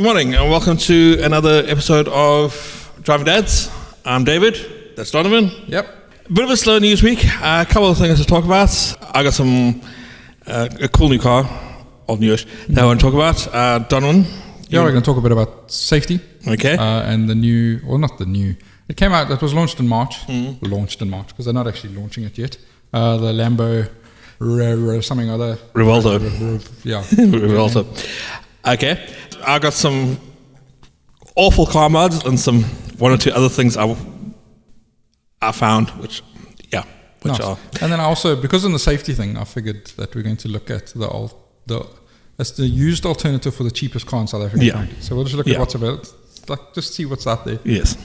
Good morning and welcome to another episode of Drivin Dads. I'm David, that's Donovan. Yep. Bit of a slow news week, a couple of things to talk about. I got a cool new car, old newish, that I want to talk about. Donovan? Yeah, we're going to talk a bit about safety. Okay. And the new, well not the new, it came out, it was launched in March. Launched in March, because they're not actually launching it yet. The Lambo, something other. Revolto. Yeah. Revolto. Okay. I got some awful car mods and one or two other things I found, which nice. are. And then I also, because of the safety thing, I figured that we're going to look at that's the used alternative for the cheapest car in South Africa. Yeah. So we'll just look at what's available, just see what's out there. Yes.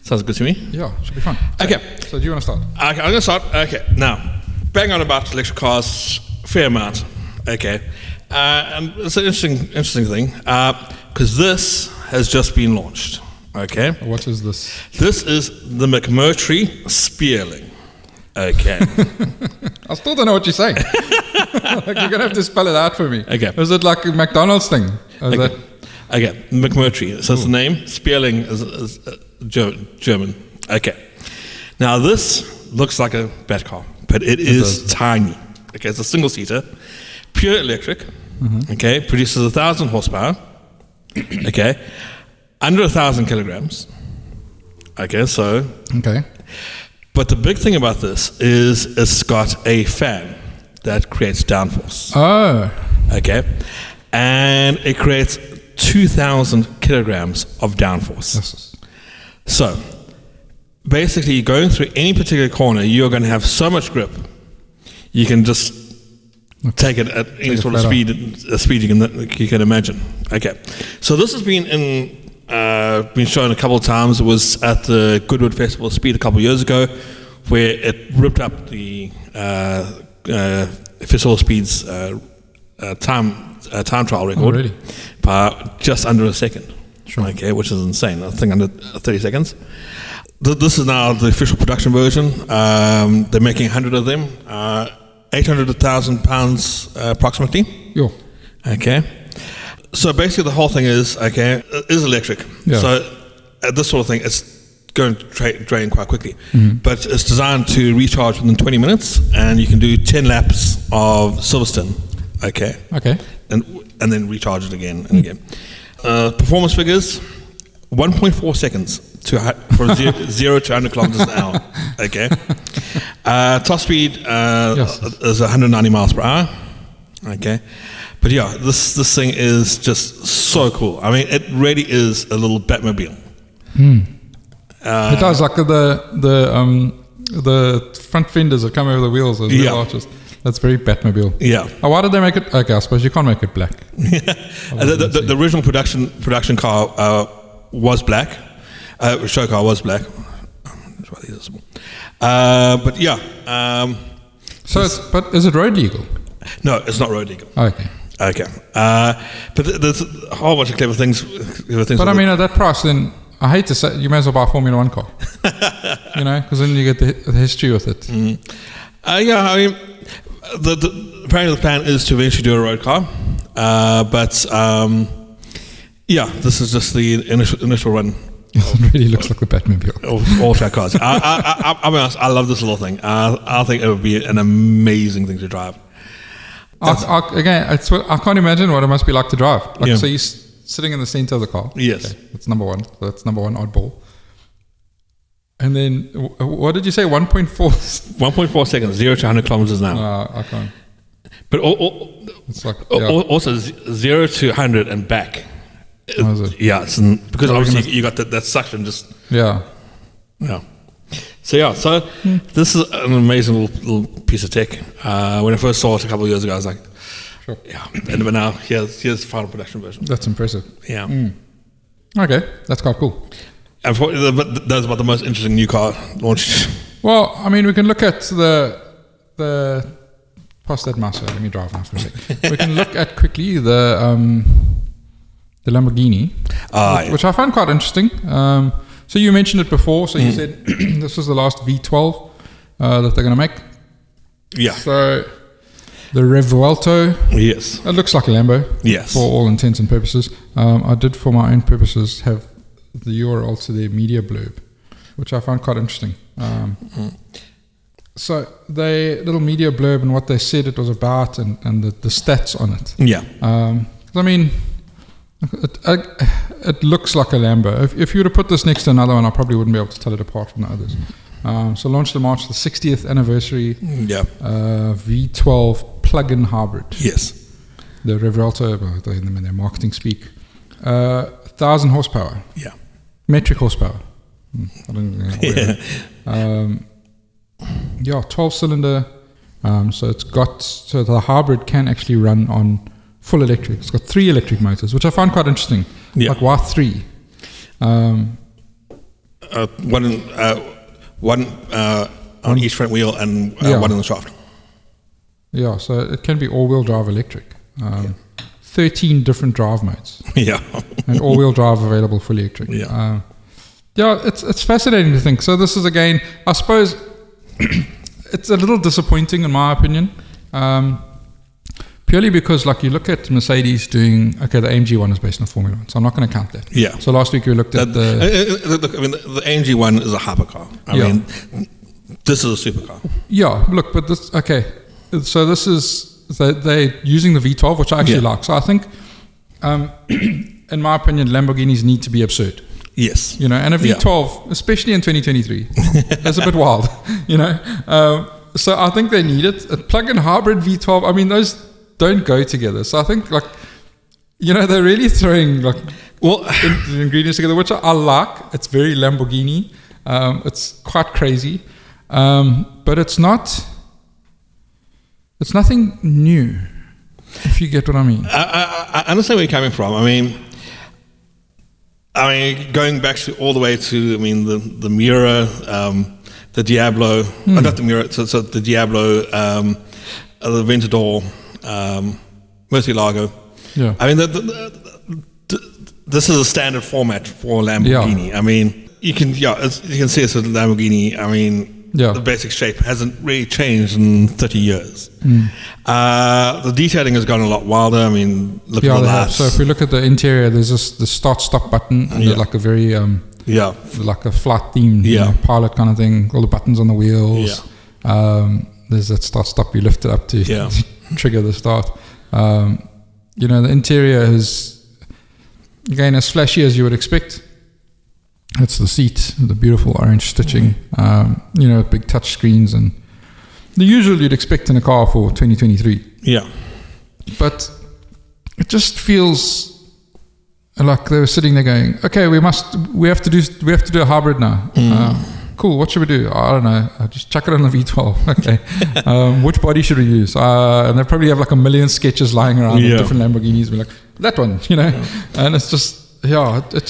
Sounds good to me. Yeah, should be fun. Okay. So do you want to start? Okay, I'm going to start. Okay. Now, bang on about electric cars, fair amount. Okay. And it's an interesting thing, because this has just been launched. Okay. What is this? This is the McMurtry Spearling. Okay. I still don't know what you're saying. Like, you're going to have to spell it out for me. Okay. Is it like a McDonald's thing? Okay. McMurtry. So it's the name. Spearling is German. Okay. Now this looks like a bad car, but it is tiny. Okay, it's a single-seater, pure electric. Okay, produces 1,000 horsepower. Okay, under 1,000 kilograms. Okay, so. Okay. But the big thing about this is it's got a fan that creates downforce. Oh. Okay, and it creates 2,000 kilograms of downforce. Yes. So, basically, going through any particular corner, you're going to have so much grip, you can just take it at any sort of speed you can imagine. Okay, so this has been shown a couple of times. It was at the Goodwood Festival of Speed a couple of years ago, where it ripped up the Festival of Speed's time trial record. Oh, really? By just under a second. Sure. Okay, which is insane. I think under 30 seconds. This is now the official production version. They're making 100 of them. 800,000 pounds approximately. Yo. Okay. So basically the whole thing is electric. Yeah. So this sort of thing, it's going to drain quite quickly. But it's designed to recharge within 20 minutes, and you can do 10 laps of Silverstone. Okay. Okay. And then recharge it again and again. Performance figures, 1.4 seconds from 0 to 100 kilometers an hour. Okay. Top speed is 190 miles per hour. Okay. But yeah, this thing is just so cool. I mean, it really is a little Batmobile. It does, like the front fenders that come over the wheels, those little arches. That's very Batmobile. Yeah. Oh, why did they make it? Okay, I suppose you can't make it black. The original production car was black. Show car was black. But yeah. But is it road legal? No, it's not road legal. Okay. But there's a whole bunch of clever things. But I mean, at that price, then I hate to say, you may as well buy a Formula 1 car. Because then you get the history with it. I mean, apparently the plan is to eventually do a road car. This is just the initial run. It really looks like the Batmobile. All track cars. I'll be honest, I love this little thing. I think it would be an amazing thing to drive. I can't imagine what it must be like to drive. So you're sitting in the center of the car. Yes. Okay, that's number one. So that's number one oddball. And then, what did you say? 1.4? 1.4 seconds, 0 to 100 kilometers an hour. I can't. But it's like, also 0 to 100 and back. Yeah, because obviously you got that suction just. Yeah. So this is an amazing little piece of tech. When I first saw it a couple of years ago, I was like, sure. Yeah. But now here's the final production version. That's impressive. Yeah. Okay, that's quite cool. But that's about the most interesting new car launched. Well, I mean, we can look at the pass that mouse. Let me drive now for a second. We can look at quickly the Lamborghini, which I find quite interesting. So you mentioned it before. So you said this was the last V12 that they're going to make. Yeah. So The Revuelto. Yes. It looks like a Lambo. Yes. For all intents and purposes. I did, for my own purposes, have the URL to their media blurb, which I found quite interesting. So their little media blurb and what they said it was about and the stats on it. Yeah. I mean, it looks like a Lambo. If you were to put this next to another one, I probably wouldn't be able to tell it apart from the others. So launched in March, the 60th anniversary. Yeah. V12 plug-in hybrid. Yes. The Revuelto, in their marketing speak, 1,000 horsepower. Yeah. Metric horsepower. I don't know. Yeah. 12-cylinder. So the hybrid can actually run on full electric. It's got 3 electric motors, which I found quite interesting. Yeah. Like, why 3? One on each front wheel and one in the shaft. Yeah, so it can be all-wheel drive electric. 13 different drive modes. Yeah. And all-wheel drive available fully electric. Yeah. It's fascinating to think. So this is, again, I suppose, it's a little disappointing in my opinion. Purely because, like, you look at Mercedes doing, the AMG one is based on Formula 1, so I'm not going to count that. Yeah. So last week we looked at the AMG one is a hypercar. I mean, this is a supercar. Yeah, look, but this, so this is, they're using the V12, which I actually like. So I think, in my opinion, Lamborghinis need to be absurd. Yes. You know, and a V12, especially in 2023, that's a bit wild, you know. So I think they need it. A plug-in hybrid V12, I mean, those don't go together. So I think, like, you know, they're really throwing, like, the ingredients together, which I like. It's very Lamborghini. It's quite crazy. But it's nothing new, if you get what I mean. I understand where you're coming from. I mean, going back all the way to, the Miura, the Diablo, not the Miura, so the Diablo, the Aventador, Murcielago. Yeah. I mean, this is a standard format for Lamborghini. Yeah. I mean, you can see it's a Lamborghini. I mean, the basic shape hasn't really changed in 30 years. The detailing has gone a lot wilder. I mean, look at the lights. So if we look at the interior, there's the start-stop button, and there's like a very like a flight themed pilot kind of thing. All the buttons on the wheels. There's that start-stop. You lift it up to trigger the start. You know, the interior is, again, as flashy as you would expect. It's the seat, the beautiful orange stitching, you know, big touch screens, and the usual you'd expect in a car for 2023. Yeah. But it just feels like they were sitting there going, okay, we have to do a hybrid now. Cool, what should we do? I don't know. Just chuck it on the V12. Okay. Which body should we use? And they probably have like a million sketches lying around of different Lamborghinis. We're like, that one, you know? And it's just, it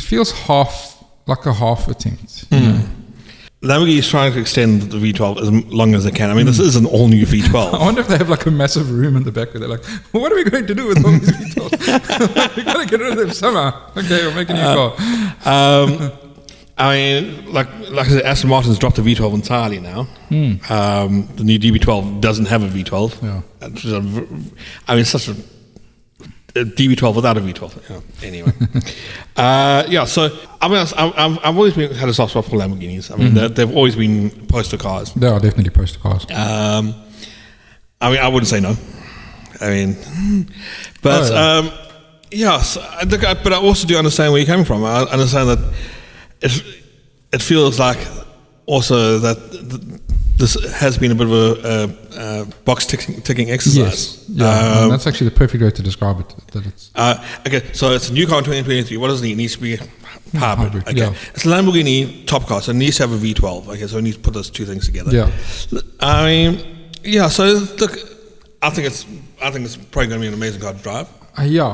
feels half attempt. You know? Lamborghini is trying to extend the V12 as long as they can. I mean, this is an all-new V12. I wonder if they have like a massive room in the back where they're like, well, what are we going to do with all these V12s? We've got to get rid of them somehow. Okay, we'll make a new car. I mean, like I said, Aston Martin's dropped the V12 entirely now. The new DB12 doesn't have a V12. Yeah. I mean, it's such a DB12 without a V12. Anyway. So I mean, I've always had a soft spot for Lamborghinis. I mean, they've always been poster cars. They are definitely poster cars. I mean, I wouldn't say no. I mean, but but I also do understand where you're coming from. I understand that it feels like also that this has been a bit of a box ticking exercise. Yes, that's actually the perfect way to describe it. That it's okay. So it's a new car in 2023. What does it need? It needs to be hybrid. Okay, it's a Lamborghini top car, so it needs to have a V12. Okay, so we need to put those two things together. Yeah, I mean, So look, I think it's probably going to be an amazing car to drive.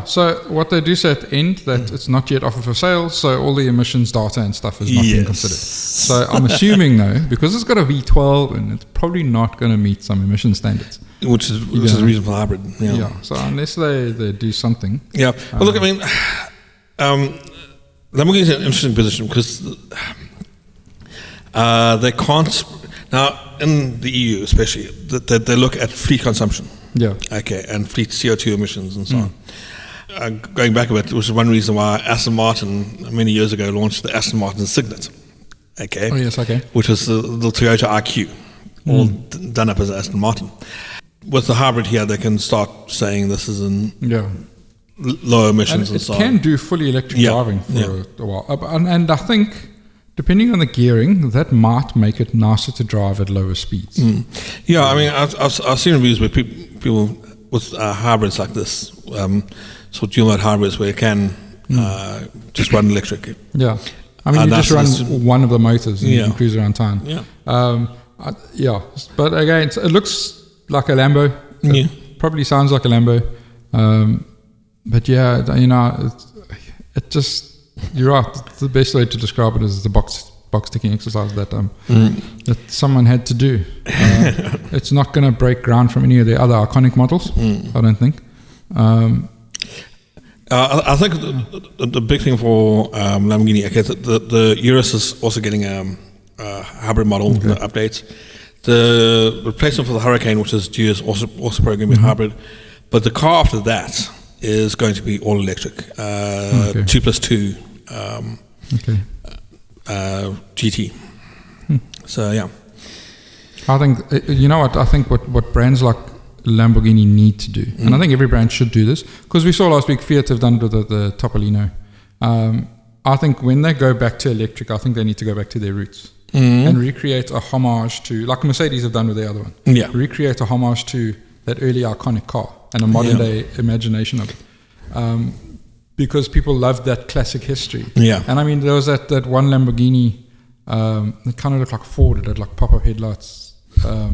So what they do say at the end, that it's not yet offered for sale, so all the emissions data and stuff is not being considered. So I'm assuming, though, because it's got a V12 and it's probably not going to meet some emission standards. Which is the reason for hybrid. So unless they do something. Yeah. Well, look, I mean, Lamborghini's in an interesting position because they can't... Now, in the EU especially, they look at fleet consumption. Yeah. Okay, and fleet CO2 emissions and so on. Going back a bit, which is one reason why Aston Martin many years ago launched the Aston Martin Signet. Okay. Oh yes, okay. Which was the Toyota IQ, all done up as Aston Martin. With the hybrid here, they can start saying this is low emissions and so on. It can do fully electric driving for a while. And I think, depending on the gearing, that might make it nicer to drive at lower speeds. Yeah, I mean, I've seen reviews where people with hybrids like this, sort of dual mode hybrids where you can just run electric. Yeah. I mean, you just run one of the motors and you can cruise around town. Yeah. But again, it looks like a Lambo. It probably sounds like a Lambo. But yeah, you know, it just, you're right. The best way to describe it is the box ticking exercise that someone had to do. It's not going to break ground from any of the other iconic models, I don't think. I think the big thing for Lamborghini, the Urus is also getting a hybrid model updates. The replacement for the Hurricane, which is due, is also probably going to be hybrid. But the car after that is going to be all electric, 2+2 GT. So yeah, I think you know what I think what brands like Lamborghini need to do, and I think every brand should do this, because we saw last week Fiat have done it with the Topolino. I think when they go back to electric, I think they need to go back to their roots and recreate a homage to, like Mercedes have done with the other one. Yeah, recreate a homage to that early iconic car and a modern day imagination of it. Because people loved that classic history. Yeah. And I mean, there was that one Lamborghini, it kind of looked like a Ford. It had like pop-up headlights. I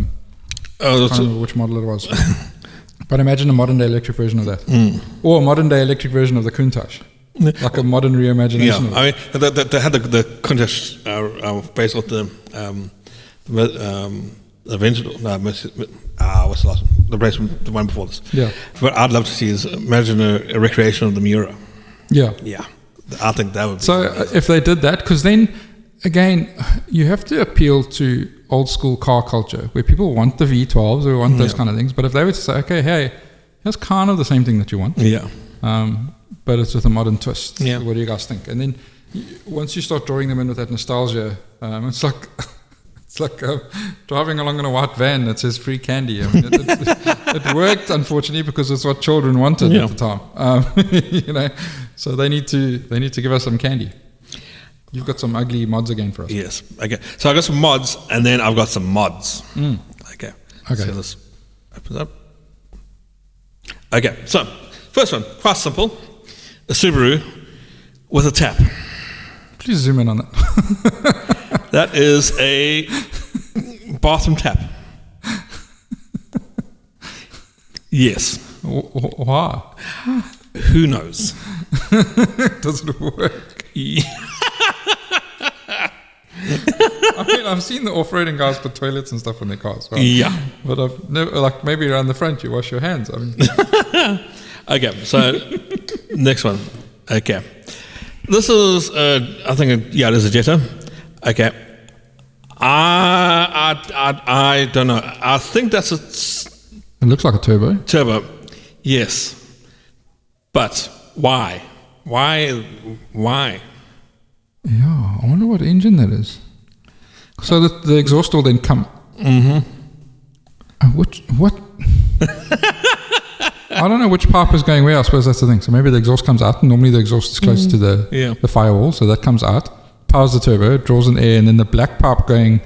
can't remember which model it was. But imagine a modern-day electric version of that. Or a modern-day electric version of the Countach. Like a modern reimagination of it. I mean, they had the Countach based off the Aventador. What's the last one? The one before this. Yeah. What I'd love to see is, imagine a recreation of the Miura. Yeah. Yeah. I think that would be so amazing. If they did that, because then, again, you have to appeal to old school car culture where people want the V12s or want those kind of things. But if they were to say, okay, hey, here's kind of the same thing that you want. Yeah. But it's with a modern twist. Yeah. What do you guys think? And then once you start drawing them in with that nostalgia, it's like... It's like driving along in a white van that says free candy. I mean, it worked, unfortunately, because it's what children wanted at the time. You know, so they need to give us some candy. You've got some ugly mods again for us. Yes. Okay. So I got some mods, and then I've got some mods. Okay. So this opens up. Okay. So first one, quite simple: a Subaru with a tap. Please zoom in on that. That is a bathroom tap. Yes. Why? Who knows? Does it work? Yeah. I mean, I've seen the off-roading guys put toilets and stuff in their cars. Right? Yeah. But I've never, like, maybe around the front you wash your hands. I mean. Okay, so next one. Okay. This is, I think, it is a Jetta. Okay. I don't know. I think that's It looks like a turbo. Turbo, yes. But why? Why? Yeah, I wonder what engine that is. So the exhaust will then come. What? I don't know which pipe is going where. I suppose that's the thing. So maybe the exhaust comes out. Normally the exhaust is close to the firewall, so that comes out, powers the turbo, draws in air, and then the black pipe going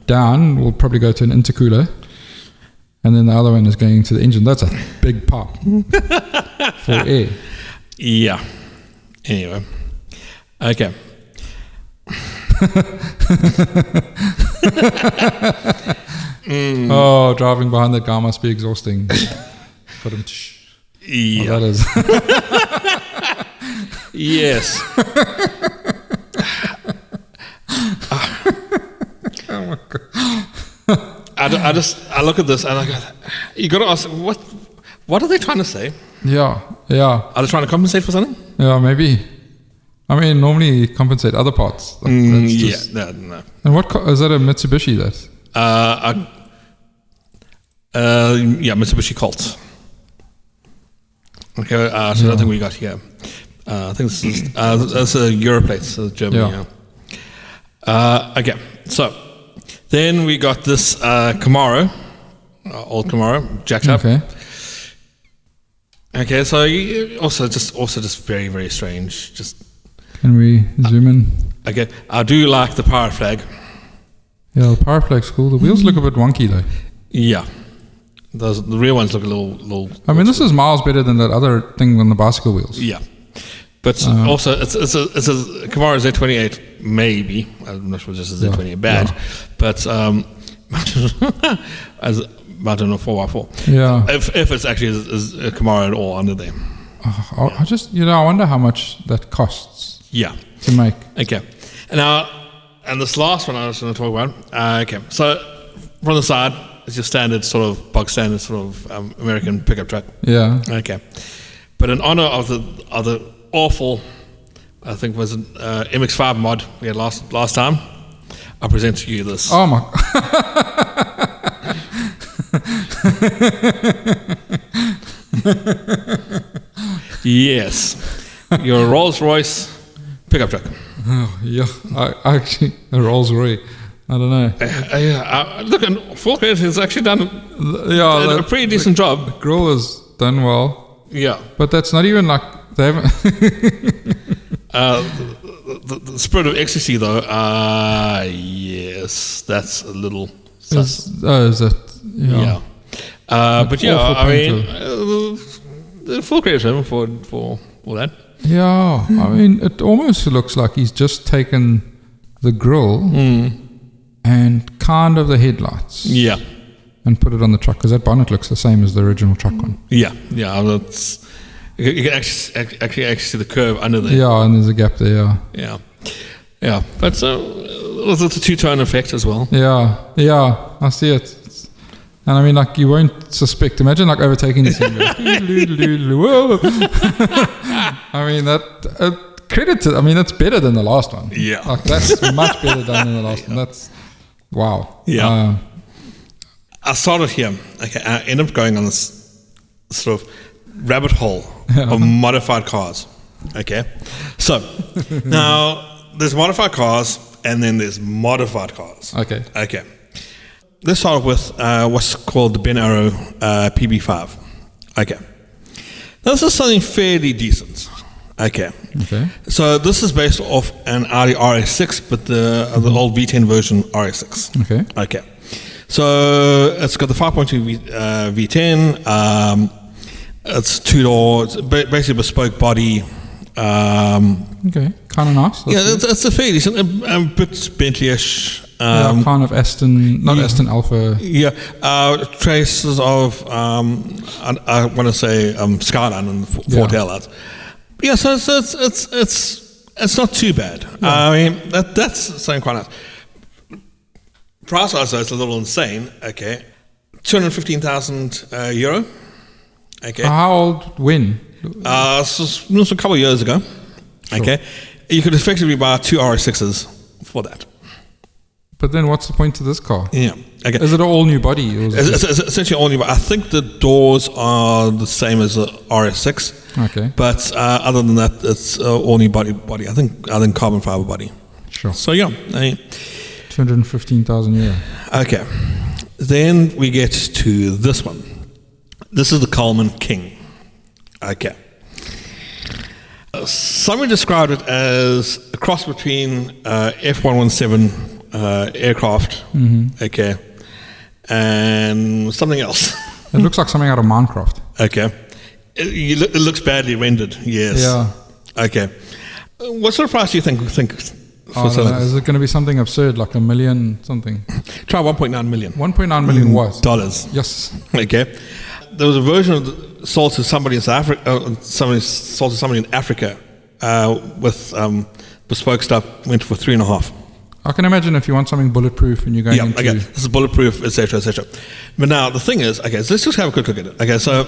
down will probably go to an intercooler, and then the other one is going to the engine. That's a big pipe for air. Yeah. Anyway. Okay. Oh, driving behind that guy must be exhausting. Yeah. Oh, that is. Yes. Oh my god. I look at this and I go, you got to ask, what are they trying to say? Yeah. Are they trying to compensate for something? Yeah, maybe. I mean, normally compensate other parts. Like no. And what is that? A Mitsubishi? That Mitsubishi Colt. Okay, so I don't think we got here. I think this is that's a Europlate, so Germany. Yeah. Okay, so then we got this Camaro, old Camaro, jacked up. Okay, so also just very, very strange. Just can we zoom in? Okay, I do like the pirate flag. Yeah, the pirate flag's cool. The wheels look a bit wonky though. Yeah, the rear ones look a little. I mean, this is miles better than that other thing on the bicycle wheels. Yeah, but also it's a Camaro Z28 maybe. I'm not sure this is Z28 bad, but as I don't know 4x4. Yeah. If it's actually is a Camaro at all under there. I just I wonder how much that costs. Yeah. To make. Okay. And this last one I was going to talk about. Okay. So from the side, it's your standard sort of bog standard sort of American pickup truck. Yeah. Okay. But in honor of the awful, I think was an MX-5 mod we had last time, I present to you this. Oh my. Yes, your Rolls-Royce pickup truck. Oh, yeah, I actually a Rolls-Royce. I don't know. Look, and full credit has actually done a pretty decent job. The grill has done well. Yeah, but that's not even like they haven't. The spirit of ecstasy, though. Yes, that's a little. Is that? Yeah. But yeah, I mean, full credit to him for all that. Yeah, I mean, it almost looks like he's just taken the grill and kind of the headlights. Yeah. And put it on the truck, because that bonnet looks the same as the original truck one. Yeah. That's, you can actually see the curve under there. Yeah, and there's a gap there. Yeah. But it's a two-tone effect as well. Yeah, I see it. And I mean, like, you won't suspect. Imagine, like, overtaking this thing. I mean, credit to, I mean, that's better than the last one. Yeah. Like, that's much better than the last one. That's, wow. Yeah. I started here. Okay, I ended up going on this sort of rabbit hole of modified cars. Okay. So, now, there's modified cars, and then there's modified cars. Okay. Let's start with what's called the Ben Arrow PB5. Okay. This is something fairly decent. Okay. So this is based off an Audi RS6, but the old V10 version RS6. Okay. So it's got the 5.2 V10. It's two-door. It's basically bespoke body. Okay. Kind of nice. It's a fairly decent, a bit Bentley-ish. Kind of Aston, Aston Alpha. Yeah, traces of I want to say Skyline and Ford Taillights. Yeah, so it's not too bad. Yeah. I mean that's something quite nice. Price wise, it's a little insane. Okay, €215,000. Okay. How old? When? This was a couple of years ago. Sure. Okay, you could effectively buy 2 RS6s for that. But then what's the point to this car? Yeah. Okay. Is it an all new body? It's essentially all new. I think the doors are the same as the RS6. Okay. But other than that, it's all new body. I think carbon fiber body. Sure. So yeah. €215,000. Okay. Then we get to this one. This is the Coleman King. Okay. Someone described it as a cross between F117 aircraft, okay, and something else. It looks like something out of Minecraft. Okay. It looks badly rendered, yes. Yeah. Okay. What sort of price do you think for selling? Is it going to be something absurd, like $1 million something? Try 1.9 million. 1.9 million what? Dollars. Yes. Okay. There was a version sold to somebody in South Africa. Somebody sold to somebody in Africa with bespoke stuff. Went for 3.5. I can imagine if you want something bulletproof and you're going into... Yeah, okay. This is bulletproof, etc., etc. But now the thing is, okay, so let's just have a quick look at it. Okay, so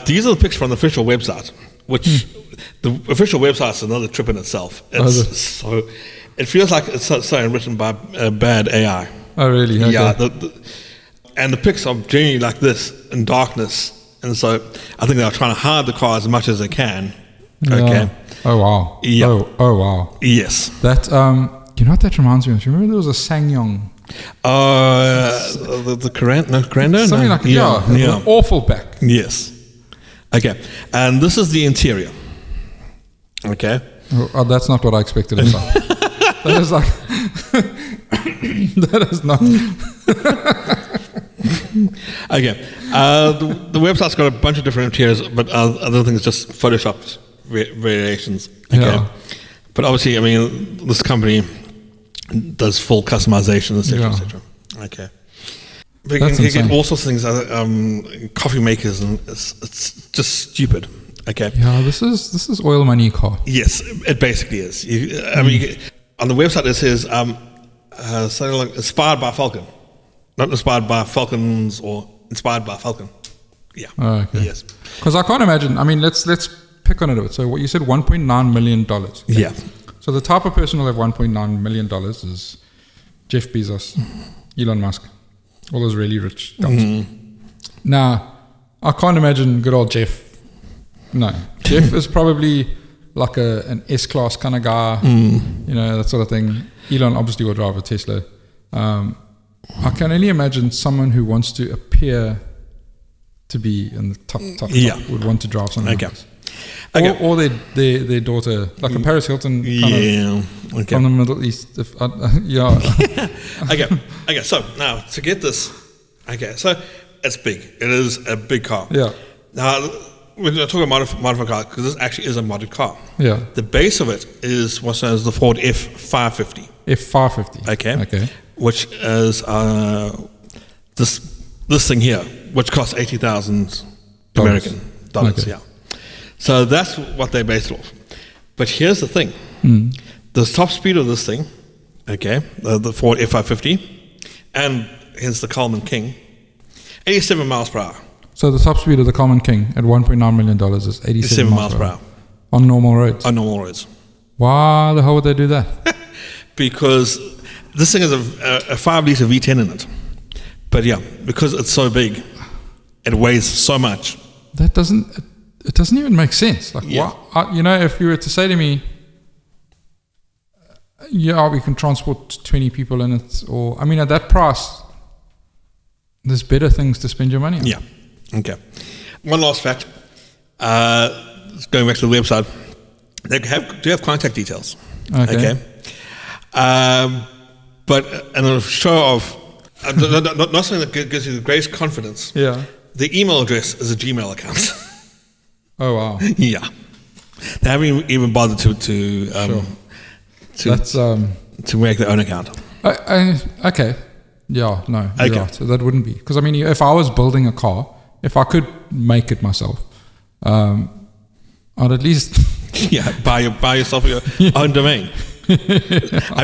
these are the pictures from the official website, which the official website is another trip in itself. It's it feels like it's something written by bad AI. Oh, really? Okay. Yeah. And the pics are generally like this in darkness. And so I think they're trying to hide the car as much as they can. Yeah. Okay. Oh, wow. Yeah. Oh, wow. Yes. That, you know what that reminds me of? You remember there was a Sangyong? The Grando? Something like it. Yeah. An awful back. Yes. Okay. And this is the interior. Okay. Oh, that's not what I expected it from. That is like... that is not... Okay. The website's got a bunch of different interiors, but other things just photoshopped variations. Okay. Yeah. But obviously, I mean, this company does full customization, etc., etc. Okay. But you can get all sorts of things, coffee makers, and it's just stupid. Okay. Yeah, this is oil money car. Yes, it basically is. I mean, on the website it says something like inspired by Falcon, not inspired by Falcons or inspired by Falcon. Yeah. Oh, okay. Yes. Because I can't imagine. I mean, let's pick on it a bit. So what you said, $1.9 million. Okay. Yeah. So the type of person who will have $1.9 million is Jeff Bezos, Elon Musk, all those really rich guys. Now, I can't imagine good old Jeff. No. Jeff is probably like an S-class kind of guy, you know, that sort of thing. Elon obviously will drive a Tesla. I can only imagine someone who wants to appear to be in the top would want to drive something like this. Okay. Or their daughter, like a Paris Hilton kind of from the Middle East. Okay. So now to get this, so it's big. It is a big car. Yeah. Now we're talking about modified car because this actually is a modded car. Yeah. The base of it is what's known as the Ford F550. F550. Okay. Which is this thing here, which costs $80,000 American dollars. Okay. Yeah. So that's what they based it off. But here's the thing. The top speed of this thing, the Ford F550, and hence the Coleman King, 87 miles per hour. So the top speed of the Coleman King at $1.9 million is 87 miles per hour. On normal roads? On normal roads. Why the hell would they do that? Because this thing has a 5-litre V10 in it. But yeah, because it's so big, it weighs so much. It doesn't even make sense. Like, what, you know, if you were to say to me, we can transport 20 people in it, or, I mean, at that price, there's better things to spend your money on. Yeah. Okay. One last fact. Going back to the website, they do have contact details. Okay. But in a show of, not something that gives you the greatest confidence. Yeah. The email address is a Gmail account. Oh, wow. Yeah. They haven't even bothered to make their own account. Okay. Yeah, no. Okay. Right. So that wouldn't be. Because, I mean, if I was building a car, if I could make it myself, I'd at least... buy yourself your own domain. I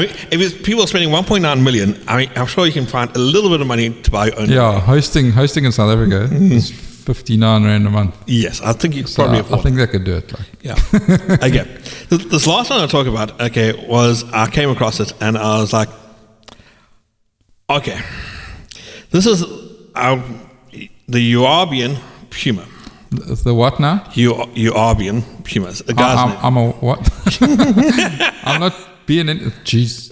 mean, if it's people spending 1.9 million, I mean, I'm sure you can find a little bit of money to buy your own domain. hosting in South Africa is 59 Rand a month. Yes, I think you could probably afford it. I think they could do it. Okay. This last one I talk about, was I came across it and I was like, okay, this is the Uarbian Puma. The what now? Uarbian Puma. The guy's name. I'm a what? I'm not being in... Jeez.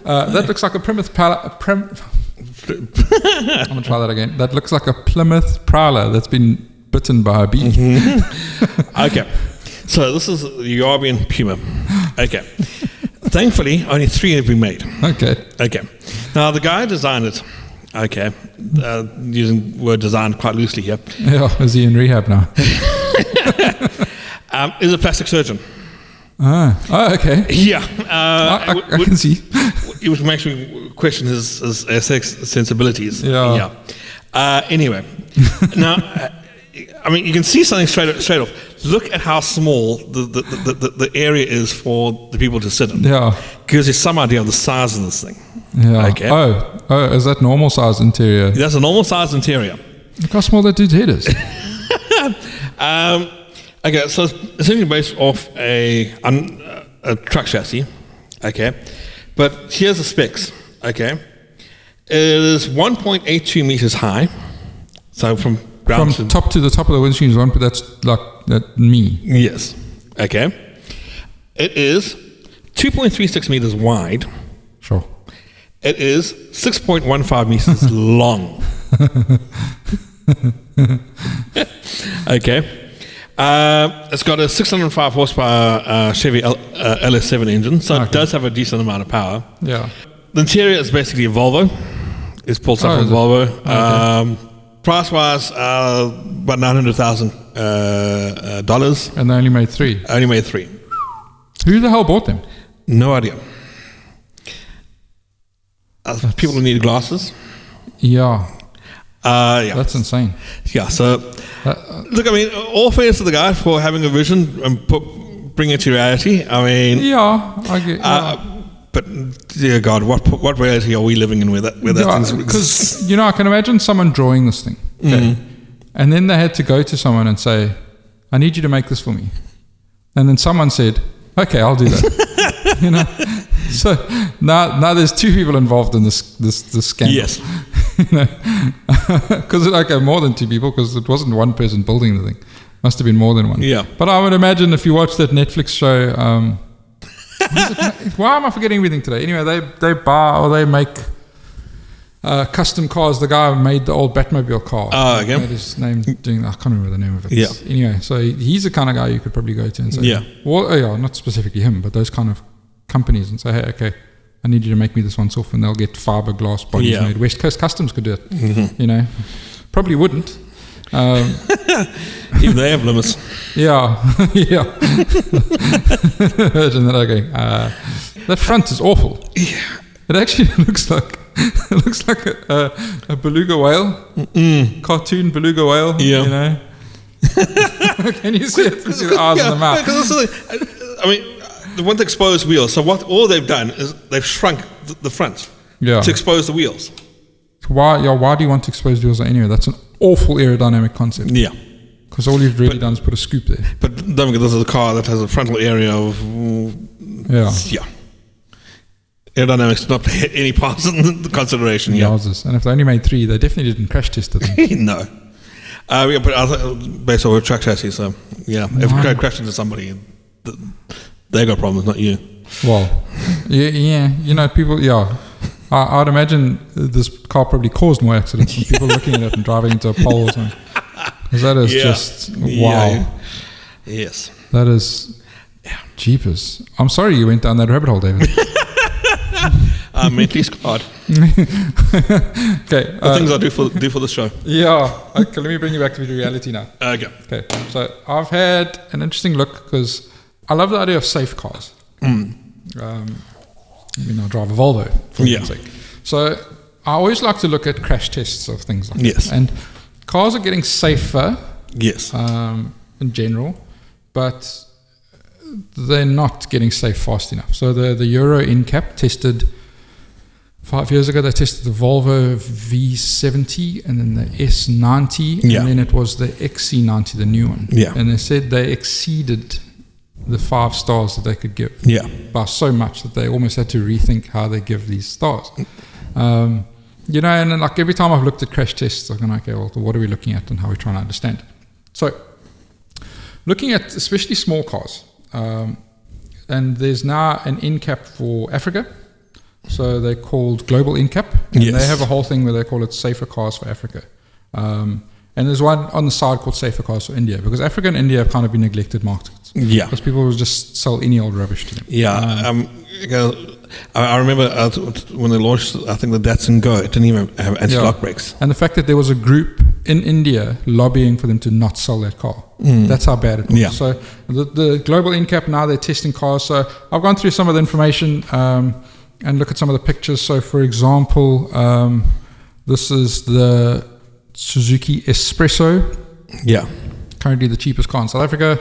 That looks like a Plymouth Prowler. I'm going to try that again. That looks like a Plymouth Prowler that's been bitten by a bee. Okay. So this is the Uarbian Puma. Okay. Thankfully, only 3 have been made. Okay. Now, the guy designed it. Using the word designed quite loosely here. Yeah, is he in rehab now? Is a plastic surgeon. Oh, okay. Yeah. I can see. It makes me question his sensibilities. Yeah. Anyway, now, I mean, you can see something straight off. Look at how small the area is for the people to sit in. Yeah. Gives you some idea of the size of this thing. Yeah. Okay. Oh, is that normal size interior? That's a normal size interior. Look how small that dude's head is. Okay, so it's essentially based off a truck chassis. Okay, but here's the specs. Okay, it is 1.82 meters high. So from ground from top to the top of the windscreen is one, but that's like that me. Yes. Okay. It is 2.36 meters wide. Sure. It is 6.15 meters long. Okay. It's got a 605 horsepower Chevy LS7 engine, so it does have a decent amount of power. Yeah. The interior is basically a Volvo. It's pulled stuff from Volvo. Okay. Price-wise, about $900,000. And they only made 3. Only made 3. Who the hell bought them? No idea. People who need glasses. Yeah. Yeah. That's insane. Yeah, so, look, I mean, all fairness to the guy for having a vision and bringing it to reality. I mean... Yeah, I get... but, dear God, what reality are we living in where that thing's... Because, I can imagine someone drawing this thing. Okay? And then they had to go to someone and say, I need you to make this for me. And then someone said, okay, I'll do that. So now there's 2 people involved in this scandal. Yes. Because more than 2 people, because it wasn't one person building the thing. Must have been more than one. Yeah. But I would imagine if you watch that Netflix show, why am I forgetting everything today? Anyway, they buy or they make custom cars. The guy who made the old Batmobile car. Oh, okay. Made his name doing. I can't remember the name of it. Yeah. Anyway, so he's the kind of guy you could probably go to and say, yeah. Well, not specifically him, but those kind of companies, and say, hey, okay, I need you to make me this once off, and they'll get fiberglass bodies made. West Coast Customs could do it. Mm-hmm. Probably wouldn't. Even they have limits. Yeah. Imagine that. Okay, that front is awful. Yeah. It actually looks like a beluga whale, cartoon beluga whale. Yeah. Can you see it? See the eyes and the mouth. I mean, they want to expose wheels. So all they've done is they've shrunk the front to expose the wheels. Why do you want to expose the wheels anyway? That's an awful aerodynamic concept. Yeah. Because all you've really done is put a scoop there. But don't forget, this is a car that has a frontal area of... Yeah. Aerodynamics did not play any part in the consideration. Yeah. And if they only made 3, they definitely didn't crash test them. No. But based on a truck chassis, so yeah. If it crashed into somebody, they got problems, not you. Well, yeah. People, I'd imagine this car probably caused more accidents than people looking at it and driving into a pole or something. Because that is just, wow. Yeah. Yes. That is, jeepers. I'm sorry you went down that rabbit hole, David. I'm mentally scarred. Okay. The things I do for the show. Yeah. Okay, let me bring you back to reality now. Okay. So I've had an interesting look because I love the idea of safe cars. I drive a Volvo, for instance. Sake. So I always like to look at crash tests of things like this. And cars are getting safer. Yes. In general, but they're not getting safe fast enough. So the Euro NCAP tested 5 years ago. They tested the Volvo V70 and then the S90, and then it was the XC90, the new one. Yeah. And they said they exceeded the 5 stars that they could give. Yeah. By so much that they almost had to rethink how they give these stars. And then like every time I've looked at crash tests, I'm going, okay, well, what are we looking at and how are we trying to understand it? So looking at especially small cars, and there's now an NCAP for Africa. So they're called Global NCAP. And they have a whole thing where they call it Safer Cars for Africa. And there's one on the side called Safer Cars for India, because Africa and India have kind of been neglected markets. Yeah. Because people will just sell any old rubbish to them. Yeah. I remember when they launched, I think the Datsun Go, it didn't even have anti-lock brakes. And the fact that there was a group in India lobbying for them to not sell that car. That's how bad it was. Yeah. So the Global NCAP, now they're testing cars. So I've gone through some of the information and look at some of the pictures. So for example, this is the Suzuki Espresso. Yeah. Currently the cheapest car in South Africa.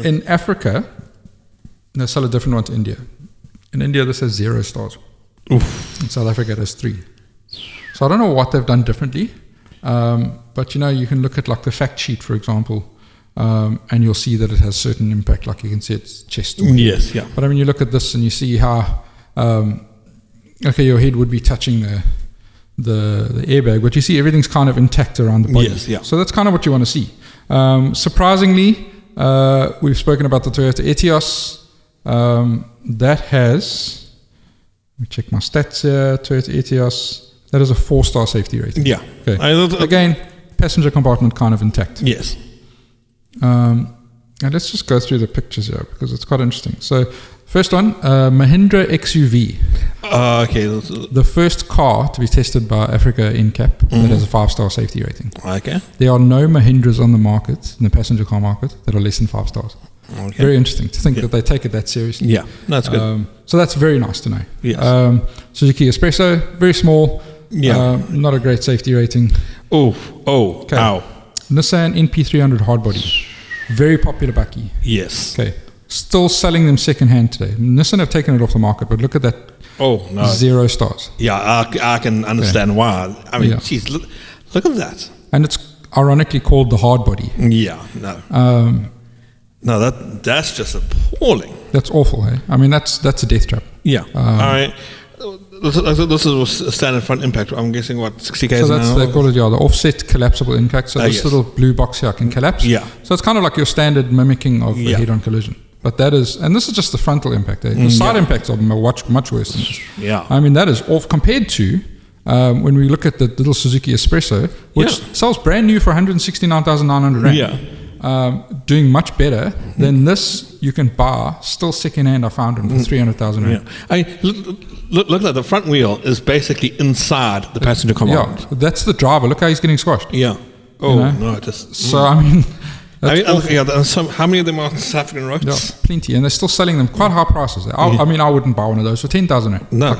In Africa, they sell a different one to India. In India, this has 0 stars. Oof. In South Africa, it has 3. So I don't know what they've done differently, But you can look at like the fact sheet, for example, and you'll see that it has certain impact. Like you can see it's chest. Yes, yeah. But I mean, you look at this and you see how, your head would be touching the airbag, but you see everything's kind of intact around the body. Yes, yeah. So that's kind of what you want to see. Surprisingly, we've spoken about the Toyota Etios. That has, let me check my stats here, Toyota Etios, that is a 4-star safety rating. Yeah. Okay. Again, passenger compartment kind of intact. Yes. And let's just go through the pictures here because it's quite interesting. So, first one, Mahindra XUV. Okay. The first car to be tested by Africa NCAP that has a 5-star safety rating. Okay. There are no Mahindras on the market, in the passenger car market, that are less than 5 stars. Okay. Very interesting to think that they take it that seriously. Yeah, that's good. So that's very nice to know. Yes. Suzuki Espresso, very small. Yeah. Not a great safety rating. Okay. Ow. Nissan NP300 hardbody. Very popular bakkie. Yes. Okay. Still selling them second-hand today. Nissan have taken it off the market, but look at that. Oh, no. 0 stars. Yeah, I can understand why. I mean, geez, look at that. And it's ironically called the hardbody. Yeah, no. No, that's just appalling. That's awful, eh? I mean, that's a death trap. Yeah. All right. This is a standard front impact. I'm guessing, 60 k's So an hour? they call it, the offset collapsible impact. So this little blue box here can collapse. Yeah. So it's kind of like your standard mimicking of a head-on collision. But that is, and this is just the frontal impact. Eh? The side impacts are much worse than this. Yeah. I mean, that is off compared to when we look at the little Suzuki Espresso, which sells brand new for 169,900 rand. Yeah. Doing much better than this you can buy still second hand. I found them for 300,000 rand. Yeah. I mean, look at the front wheel is basically inside the passenger compartment. Yeah, that's the driver. Look how he's getting squashed. Yeah. Oh no, just so I mean. How many of them are South African roads? Yeah, plenty, and they're still selling them quite high prices. I mean, I wouldn't buy one of those for 10,000 rand. No,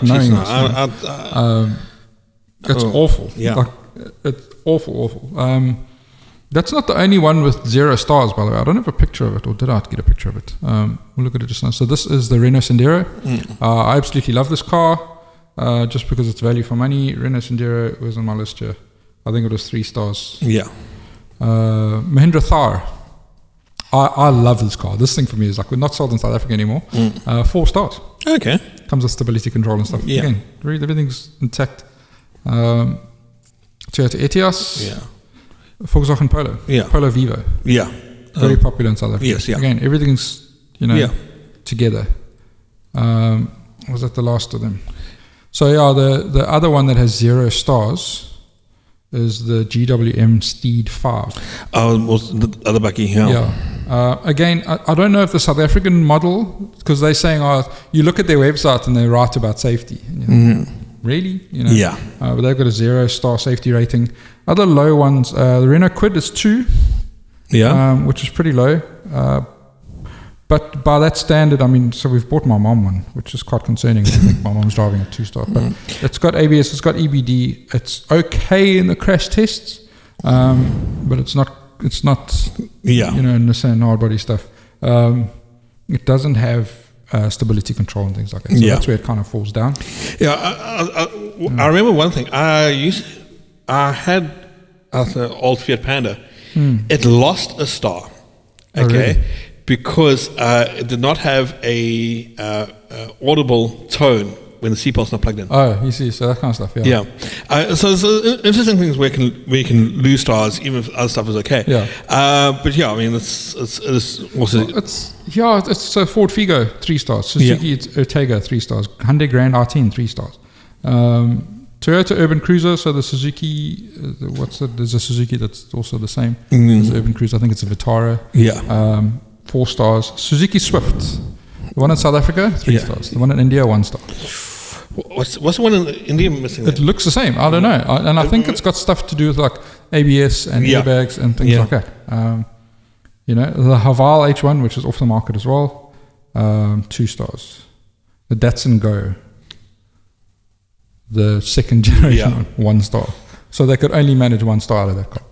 it's awful. Yeah, like, it's awful. That's not the only one with 0 stars, by the way. I don't have a picture of it, or did I get a picture of it? We'll look at it just now. So this is the Renault Sandero. I absolutely love this car, just because it's value for money. Renault Sandero was on my list here. I think it was 3 stars. Yeah. Mahindra Thar. I love this car. This thing for me is like, we're not sold in South Africa anymore. 4 stars. Okay. Comes with stability control and stuff. Yeah. Again, everything's intact. Toyota Etios. Yeah. Volkswagen Polo. Yeah. Polo Vivo. Yeah. Very popular in South Africa. Yes, yeah. Again, everything's, together. Was that the last of them? So the other one that has 0 stars is the GWM Steed 5. Was the other bakkie here? Yeah. Again, I don't know if the South African model, because they're saying, you look at their website and they write about safety. Really? Yeah. But they've got a 0-star safety rating. Other low ones, the Renault Kwid is 2. Yeah. Which is pretty low. But by that standard, I mean, so we've bought my mom one, which is quite concerning. I think my mom's driving a 2-star. But it's got ABS, it's got EBD. It's okay in the crash tests, but it's not Nissan hardbody stuff. It doesn't have stability control and things like that. So that's where it kind of falls down. Yeah, I remember one thing. I had an old Fiat Panda. It lost a star. Okay. Oh, really? Because it did not have a audible tone when the seatbelt's not plugged in. Oh, you see, so that kind of stuff, yeah. So interesting things where we can lose stars even if other stuff is okay. Yeah. But yeah, I mean, it's also... It's a Ford Figo, 3 stars. Suzuki Ertiga, 3 stars. Hyundai Grand R10, 3 stars. Toyota Urban Cruiser, so the Suzuki, there's a Suzuki that's also the same as the Urban Cruiser. I think it's a Vitara. Yeah. 4 stars. Suzuki Swift, the one in South Africa, 3 stars. The one in India, 1 star. What's the one in India missing? It looks the same. I don't know, and I think it's got stuff to do with like ABS and airbags and things like that. The Haval H1, which is off the market as well, 2 stars. The Datsun Go, the second generation one, 1 star. So they could only manage 1 star out of that car.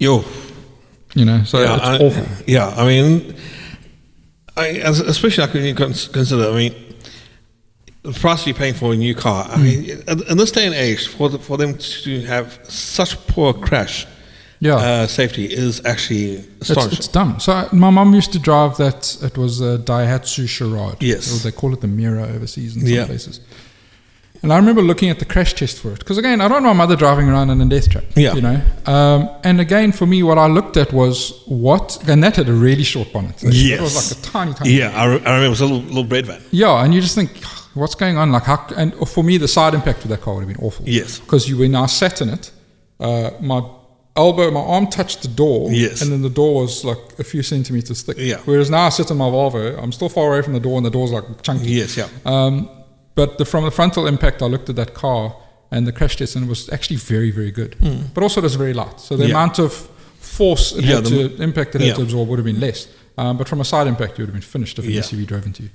So it's awful. Yeah, I mean, especially like when you consider, I mean, the price you're paying for a new car. I mean, in this day and age, for them to have such poor crash safety is actually astonishing. It's dumb. So my mum used to drive that. It was a Daihatsu Charade. Yes. Or they call it the Mira overseas in some places. And I remember looking at the crash test for it. Because again, I don't want my mother driving around in a death trap. Yeah. You know. And again, for me, what I looked at was and that had a really short bonnet. Yes. It was like a tiny. Yeah, I remember it was a little bread van. Yeah, and you just think, what's going on? Like, and for me, the side impact of that car would have been awful. Yes. Because when I sat in it, my arm touched the door, yes, and then the door was like a few centimeters thick. Yeah. Whereas now I sit in my Volvo, I'm still far away from the door, and the door's like chunky. Yes, yeah. But from the frontal impact, I looked at that car and the crash test, and it was actually very, very good. But also, it was very light, so the amount of force it had to impact it had to absorb would have been less. But from a side impact, you would have been finished if an SUV drove into you.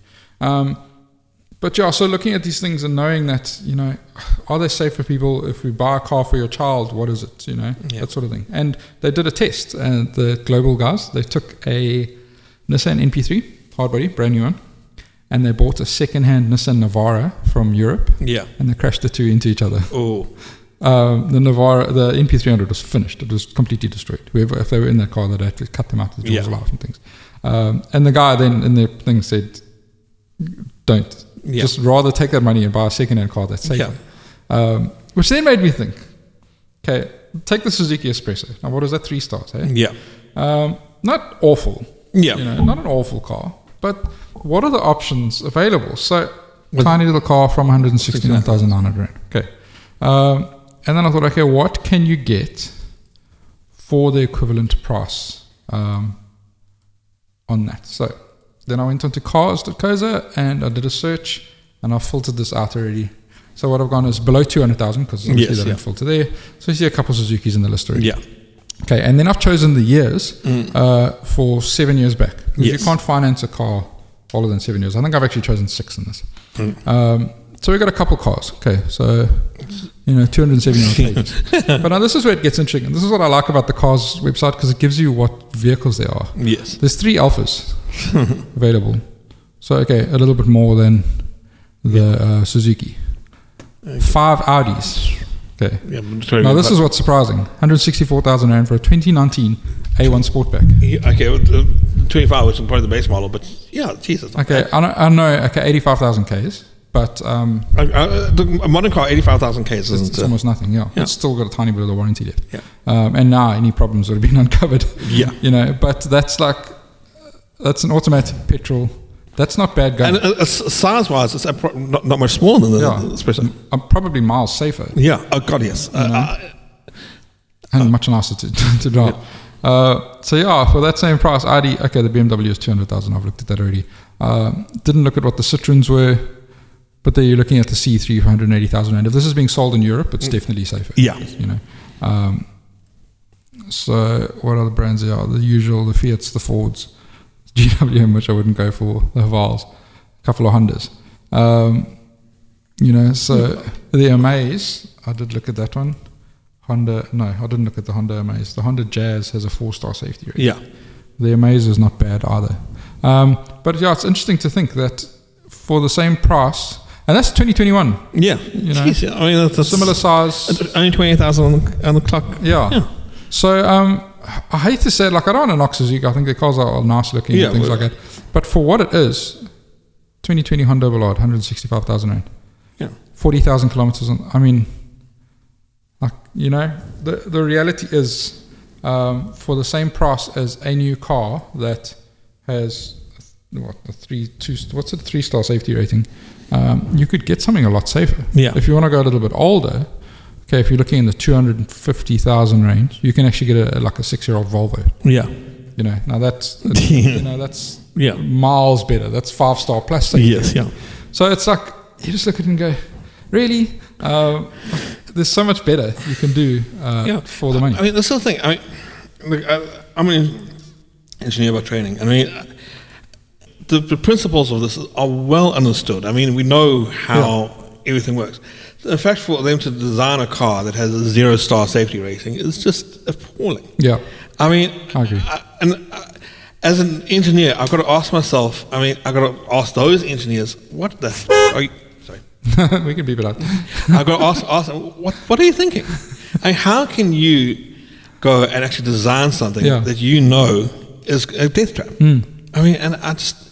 But so looking at these things and knowing that, you know, are they safe for people? If we buy a car for your child, what is it? You know, that sort of thing. And they did a test, and the global guys, they took a Nissan NP3 hardbody, brand new one, and they bought a second-hand Nissan Navara from Europe. Yeah. And they crashed the two into each other. Oh. The NP300 was finished. It was completely destroyed. If they were in that car, they'd have to cut them out of the jaws alive and things. And the guy then in the thing said, don't. Yeah. Just rather take that money and buy a second-hand car that's safer. Which then made me think, okay, take the Suzuki Espresso. Now, what is that? 3 stars, hey? Yeah. Not awful. Yeah. You know, not an awful car. But what are the options available? So, tiny little car from 169,900 Rand. Okay. And then I thought, okay, what can you get for the equivalent price on that? So, then I went on to cars.coza and I did a search, and I've filtered this out already. So what I've gone is below 200,000, because obviously they don't filter there. So you see a couple Suzukis in the list already. Yeah. Okay, and then I've chosen the years for 7 years back. Because you can't finance a car older than 7 years. I think I've actually chosen 6 in this. So we've got a couple cars. Okay, so, 270 pages. But now this is where it gets interesting. And this is what I like about the cars website, because it gives you what vehicles there are. Yes. There's 3 Alphas available. So, okay, a little bit more than the Suzuki. 5 Audis. Okay. Yeah, now, this is what's surprising. 164,000 Rand for a 2019 A1 Sportback. Yeah, okay, 25, which is probably the base model, but yeah, Jesus. Okay, I know, okay, 85,000 Ks. But the modern car, 85,000 Ks, it's almost nothing. Yeah, it's still got a tiny bit of the warranty left. Yeah, and now any problems would have been uncovered. Yeah, but that's an automatic petrol. That's not bad going. And size-wise, it's not much smaller than the Espresso. Probably miles safer. Yeah. Oh God, yes. And much nicer to drive. For that same price, Audi. Okay, the BMW is 200,000. I've looked at that already. Didn't look at what the Citroens were. But then you're looking at the C3 for 180,000 Rand. If this is being sold in Europe, it's definitely safer. Yeah. So what other brands are? The usual, the Fiats, the Fords, GWM, which I wouldn't go for, the Havals, a couple of Hondas. So the Amaze, I did look at that one. I didn't look at the Honda Amaze. The Honda Jazz has a 4-star safety rating. Yeah. The Amaze is not bad either. But yeah, it's interesting to think that for the same price, and that's 2021. Yeah. Jeez, I mean, that's a similar size. Only 28,000 on the clock. Yeah. So I hate to say it, I don't want to knock Suzuki. I think their cars are nice looking and things like that. But for what it is, 2020 Honda Ballard, 165,000 Rand. Yeah. 40,000 kilometers. The reality is, for the same price as a new car that has a 3-star safety rating, you could get something a lot safer. Yeah. If you want to go a little bit older, okay, if you're looking in the 250,000 range, you can actually get a 6-year-old Volvo. Yeah. Now that's miles better. That's 5-star plus safety. Yes. Yeah. So it's like you just look at it and go, really? There's so much better you can do for the money. I mean, that's the thing. I'm an engineer by training. I mean, the principles of this are well understood. I mean, we know how everything works. In fact, for them to design a car that has a 0-star safety rating is just appalling. Yeah. I mean, I agree. As an engineer, I've got to ask myself, I've got to ask those engineers, what the are you, sorry. We can beep it out. I've got to ask them, what are you thinking? How can you go and actually design something that you know is a death trap. I mean, and I just,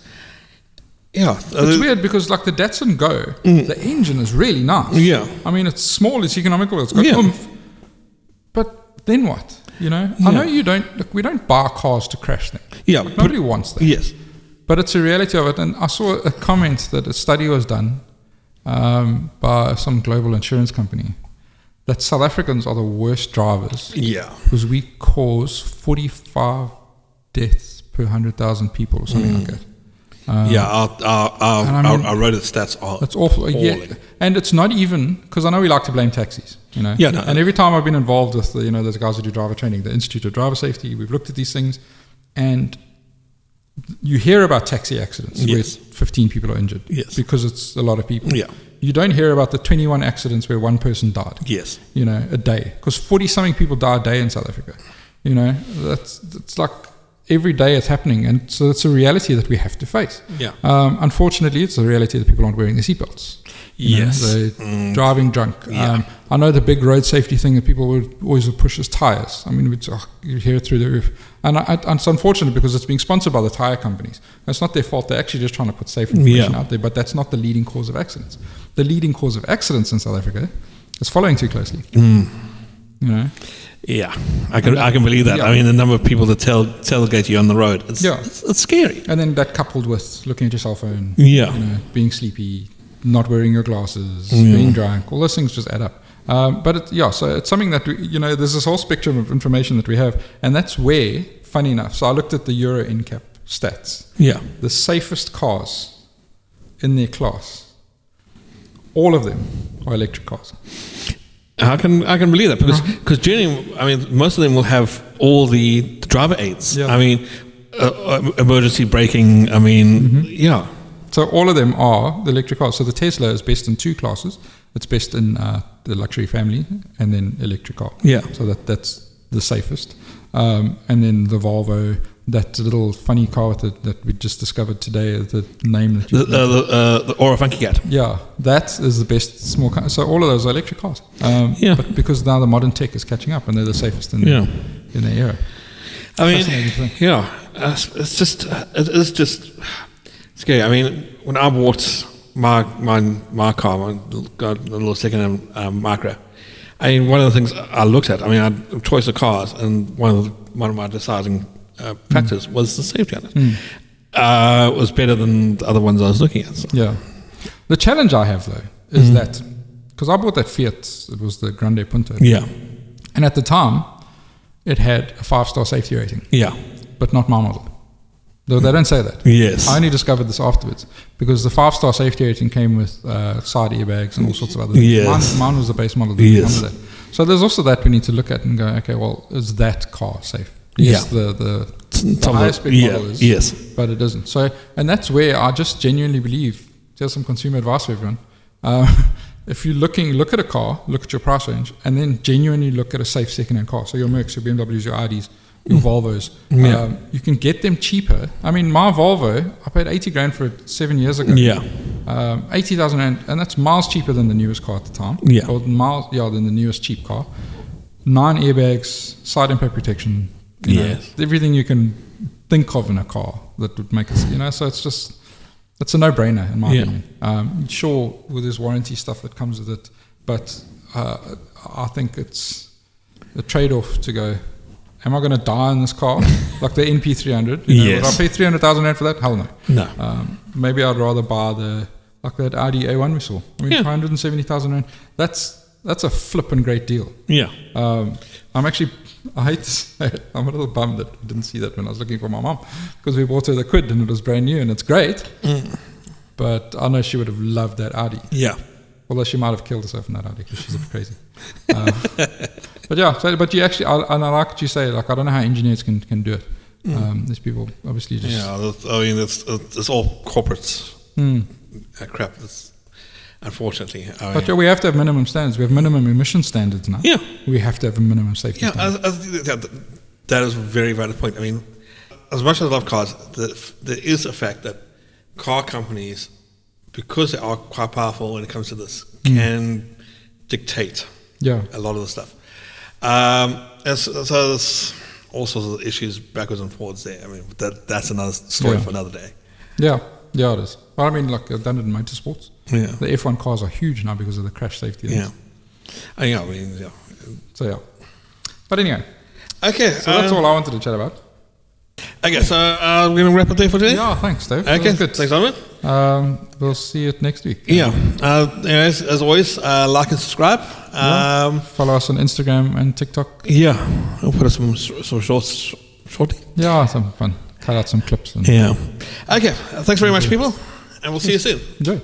it's weird because like the Datsun Go, the engine is really nice. Yeah. I mean, it's small, it's economical, it's got oomph. But then what? You know, I know we don't buy cars to crash them. Yeah. Like, nobody wants that. Yes. But it's a reality of it. And I saw a comment that a study was done by some global insurance company that South Africans are the worst drivers. Yeah. Because we cause 45 deaths per 100,000 people or something like that. I read the stats are it's awful. appalling. Yeah, and it's not even because I know we like to blame taxis, you know. Yeah, no. And every time I've been involved with those guys who do driver training, the Institute of Driver Safety, we've looked at these things, and you hear about taxi accidents where 15 people are injured because it's a lot of people. Yeah. You don't hear about the 21 accidents where one person died. Yes. You know, a day, because 40-something people die a day in South Africa. You know, it's like. Every day it's happening, and so it's a reality that we have to face. Yeah. Unfortunately, it's a reality that people aren't wearing their seatbelts. Yes. They're driving drunk. Yeah. I know the big road safety thing that people would always push is tires. I mean, you hear it through the roof. And it's unfortunate because it's being sponsored by the tire companies. It's not their fault. They're actually just trying to put safe information out there, but that's not the leading cause of accidents. The leading cause of accidents in South Africa is following too closely. You know? Yeah, I can believe that. I mean, the number of people that tailgate you on the road, it's scary. And then that coupled with looking at your cell phone, being sleepy, not wearing your glasses, being drunk, all those things just add up. So it's something that, there's this whole spectrum of information that we have, and that's where, funny enough, so I looked at the Euro NCAP stats. Yeah. The safest cars in their class, all of them are electric cars. I can believe that because generally, I mean, most of them will have all the driver aids. Yeah. I mean, emergency braking. I mean, So all of them are the electric cars. So the Tesla is best in two classes. It's best in the luxury family and then electric car. Yeah. So that's the safest. And then the Volvo, that little funny car that we just discovered today, the name that the Aura Funky Cat. Yeah, that is the best small car. So all of those are electric cars. But because now the modern tech is catching up and they're the safest in the era. I mean, it's just scary. I mean, when I bought my car, got a little second-hand Micra. I mean, one of the things I looked at, I mean, I had a choice of cars, and one of my deciding factors was the safety on it. It was better than the other ones I was looking at. So. Yeah. The challenge I have, though, is that, because I bought that Fiat, it was the Grande Punto. Yeah. And at the time, it had a 5-star safety rating. Yeah. But not my model. Though they don't say that. Yes. I only discovered this afterwards, because the 5-star safety rating came with side airbags and all sorts of other things. Yes. Mine was the base model. That. So there's also that we need to look at and go, okay, well, is that car safe? Yes, the highest spec model is, yes, but it isn't. So, and that's where I just genuinely believe, there's some consumer advice for everyone. If you're look at a car, look at your price range, and then genuinely look at a safe second-hand car. So your Mercs, your BMWs, your Audis, your Volvos, you can get them cheaper. I mean, my Volvo, I paid 80 grand for it 7 years ago. Yeah. 80,000 rand, and that's miles cheaper than the newest car at the time. Yeah. Or than the newest cheap car. 9 airbags, side impact protection. You know, everything you can think of in a car that would make it, so it's a no-brainer in my opinion. Sure, with this warranty stuff that comes with it, but I think it's a trade-off to go, am I going to die in this car? Like the NP300? Would I pay 300,000 rand for that? Hell no. No. Maybe I'd rather buy that Audi A1 we saw. I mean, 170,000 rand. That's a flippin' great deal. Yeah. I hate to say it, I'm a little bummed that I didn't see that when I was looking for my mom, because we bought her the Quid and it was brand new and it's great. But I know she would have loved that Audi. Yeah. Although she might have killed herself in that Audi because she's a bit crazy. But you actually, and I like what you say, like, I don't know how engineers can do it. These people obviously just... Yeah, I mean, it's all corporate crap. Unfortunately. But we have to have minimum standards. We have minimum emission standards now. Yeah. We have to have a minimum safety standard. That is a very valid point. I mean, as much as I love cars, there is a fact that car companies, because they are quite powerful when it comes to this, can dictate a lot of the stuff. So there's all sorts of issues backwards and forwards there. I mean, that's another story for another day. Yeah, it is. Well, I mean, like I've done it in motorsports. Yeah. The F1 cars are huge now because of the crash safety. Yeah. I mean, yeah. So, yeah. But anyway. Okay. So that's all I wanted to chat about. Okay, so we're going to wrap it there for today? Yeah, thanks, Dave. Okay, good. Thanks, Simon. We'll see you next week. Yeah. Anyways, as always, like and subscribe. Follow us on Instagram and TikTok. Yeah. I'll put up some shorts shortly. Yeah, some fun. Cut out some clips. Yeah. Okay. Thanks very much, people. And we'll see you soon. Enjoy.